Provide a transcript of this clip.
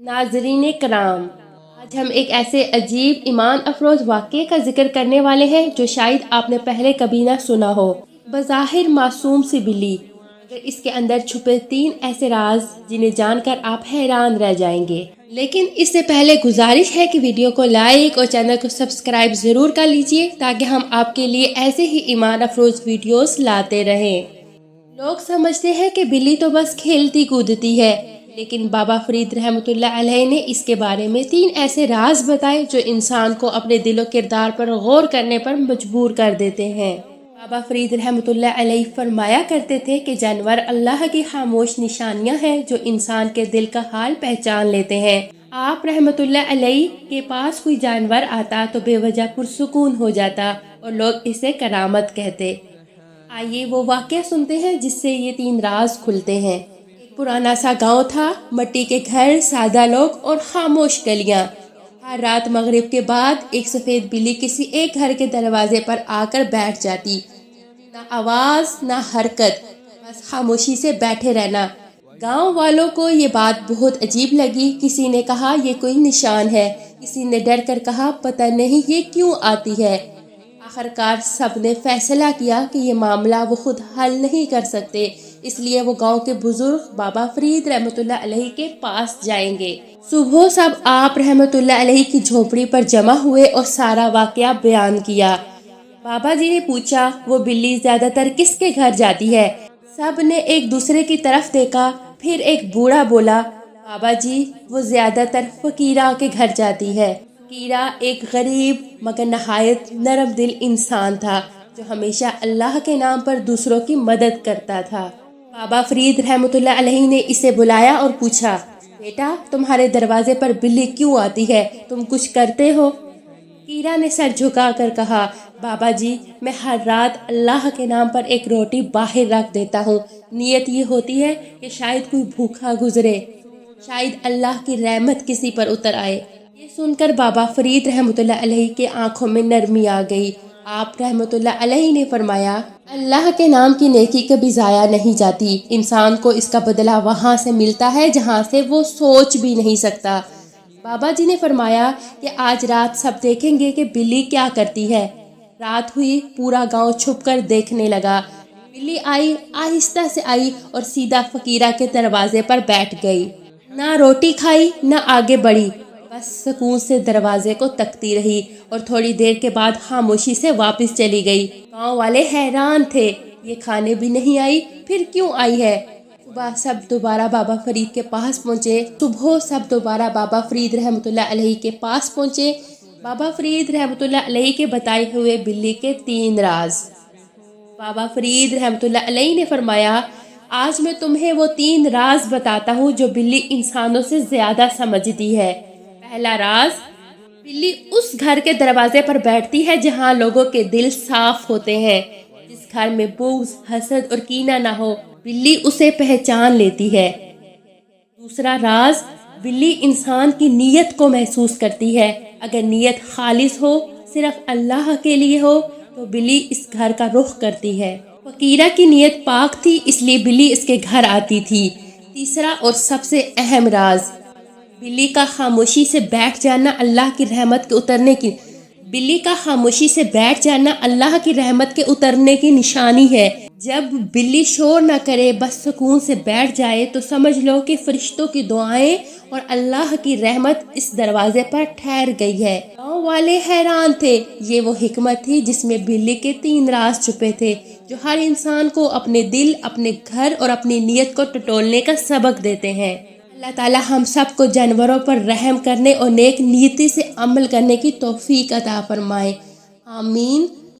ناظرین کرام، آج ہم ایک ایسے عجیب ایمان افروز واقعے کا ذکر کرنے والے ہیں جو شاید آپ نے پہلے کبھی نہ سنا ہو۔ بظاہر معصوم سی بلی، مگر اس کے اندر چھپے 3 ایسے راز جنہیں جان کر آپ حیران رہ جائیں گے۔ لیکن اس سے پہلے گزارش ہے کہ ویڈیو کو لائک اور چینل کو سبسکرائب ضرور کر لیجئے تاکہ ہم آپ کے لیے ایسے ہی ایمان افروز ویڈیوز لاتے رہیں۔ لوگ سمجھتے ہیں کہ بلی تو بس کھیلتی کودتی ہے، لیکن بابا فرید رحمۃ اللہ علیہ نے اس کے بارے میں 3 ایسے راز بتائے جو انسان کو اپنے دل و کردار پر غور کرنے پر مجبور کر دیتے ہیں۔ بابا فرید رحمۃ اللہ علیہ فرمایا کرتے تھے کہ جانور اللہ کی خاموش نشانیاں ہیں جو انسان کے دل کا حال پہچان لیتے ہیں۔ آپ رحمۃ اللہ علیہ کے پاس کوئی جانور آتا تو بے وجہ پرسکون ہو جاتا اور لوگ اسے کرامت کہتے۔ آئیے وہ واقعہ سنتے ہیں جس سے یہ 3 راز کھلتے ہیں۔ ایک پرانا سا گاؤں تھا، مٹی کے گھر، سادہ لوگ اور خاموش گلیاں۔ ہر رات مغرب کے بعد ایک سفید بلی کسی ایک گھر کے دروازے پر آ کر بیٹھ جاتی۔ نہ آواز نہ حرکت، بس خاموشی سے بیٹھے رہنا۔ گاؤں والوں کو یہ بات بہت عجیب لگی۔ کسی نے کہا یہ کوئی نشان ہے، کسی نے ڈر کر کہا پتہ نہیں یہ کیوں آتی ہے۔ آخرکار سب نے فیصلہ کیا کہ یہ معاملہ وہ خود حل نہیں کر سکتے، اس لیے وہ گاؤں کے بزرگ بابا فرید رحمۃ اللہ علیہ کے پاس جائیں گے۔ صبح سب آپ رحمۃ اللہ علیہ کی جھونپڑی پر جمع ہوئے اور سارا واقعہ بیان کیا۔ بابا جی نے پوچھا وہ بلی زیادہ تر کس کے گھر جاتی ہے؟ سب نے ایک دوسرے کی طرف دیکھا، پھر ایک بوڑھا بولا بابا جی وہ زیادہ تر فقیرہ کے گھر جاتی ہے۔ فقیرہ ایک غریب مگر نہایت نرم دل انسان تھا جو ہمیشہ اللہ کے نام پر دوسروں کی مدد کرتا تھا۔ بابا فرید رحمۃ اللہ علیہ نے اسے بلایا اور پوچھا بیٹا تمہارے دروازے پر بلی کیوں آتی ہے؟ تم کچھ کرتے ہو؟ فقیرہ نے سر جھکا کر کہا بابا جی میں ہر رات اللہ کے نام پر ایک روٹی باہر رکھ دیتا ہوں۔ نیت یہ ہوتی ہے کہ شاید کوئی بھوکا گزرے، شاید اللہ کی رحمت کسی پر اتر آئے۔ یہ سن کر بابا فرید رحمۃ اللہ علیہ کے آنکھوں میں نرمی آ گئی۔ آپ رحمۃ اللہ علیہ نے فرمایا اللہ کے نام کی نیکی کبھی ضائع نہیں جاتی، انسان کو اس کا بدلہ وہاں سے ملتا ہے جہاں سے وہ سوچ بھی نہیں سکتا۔ بابا جی نے فرمایا کہ آج رات سب دیکھیں گے کہ بلی کیا کرتی ہے۔ رات ہوئی، پورا گاؤں چھپ کر دیکھنے لگا۔ بلی آئی، آہستہ سے آئی اور سیدھا فقیرہ کے دروازے پر بیٹھ گئی۔ نہ روٹی کھائی نہ آگے بڑھی، بس سکون سے دروازے کو تکتی رہی اور تھوڑی دیر کے بعد خاموشی سے واپس چلی گئی۔ گاؤں والے حیران تھے، یہ کھانے بھی نہیں آئی، پھر کیوں آئی ہے؟ صبح سب دوبارہ بابا فرید کے پاس پہنچے۔ بابا فرید رحمۃ اللہ علیہ کے بتائے ہوئے بلی کے 3 راز۔ بابا فرید رحمۃ اللہ علیہ نے فرمایا آج میں تمہیں وہ 3 راز بتاتا ہوں جو بلی انسانوں سے زیادہ سمجھتی ہے۔ پہلا راز، بلی اس گھر کے دروازے پر بیٹھتی ہے جہاں لوگوں کے دل صاف ہوتے ہیں۔ جس گھر میں بغض، حسد اور کینہ نہ ہو، بلی اسے پہچان لیتی ہے۔ دوسرا راز، بلی انسان کی نیت کو محسوس کرتی ہے۔ اگر نیت خالص ہو، صرف اللہ کے لیے ہو، تو بلی اس گھر کا رخ کرتی ہے۔ فقیرہ کی نیت پاک تھی، اس لیے بلی اس کے گھر آتی تھی۔ تیسرا اور سب سے اہم راز، بلی کا خاموشی سے بیٹھ جانا اللہ کی رحمت کے اترنے کی نشانی ہے۔ جب بلی شور نہ کرے، بس سکون سے بیٹھ جائے تو سمجھ لو کہ فرشتوں کی دعائیں اور اللہ کی رحمت اس دروازے پر ٹھہر گئی ہے۔ گاؤں والے حیران تھے، یہ وہ حکمت تھی جس میں بلی کے 3 راز چھپے تھے جو ہر انسان کو اپنے دل، اپنے گھر اور اپنی نیت کو ٹٹولنے کا سبق دیتے ہیں۔ اللہ تعالی ہم سب کو جانوروں پر رحم کرنے اور نیک نیتی سے عمل کرنے کی توفیق عطا فرمائے، آمین۔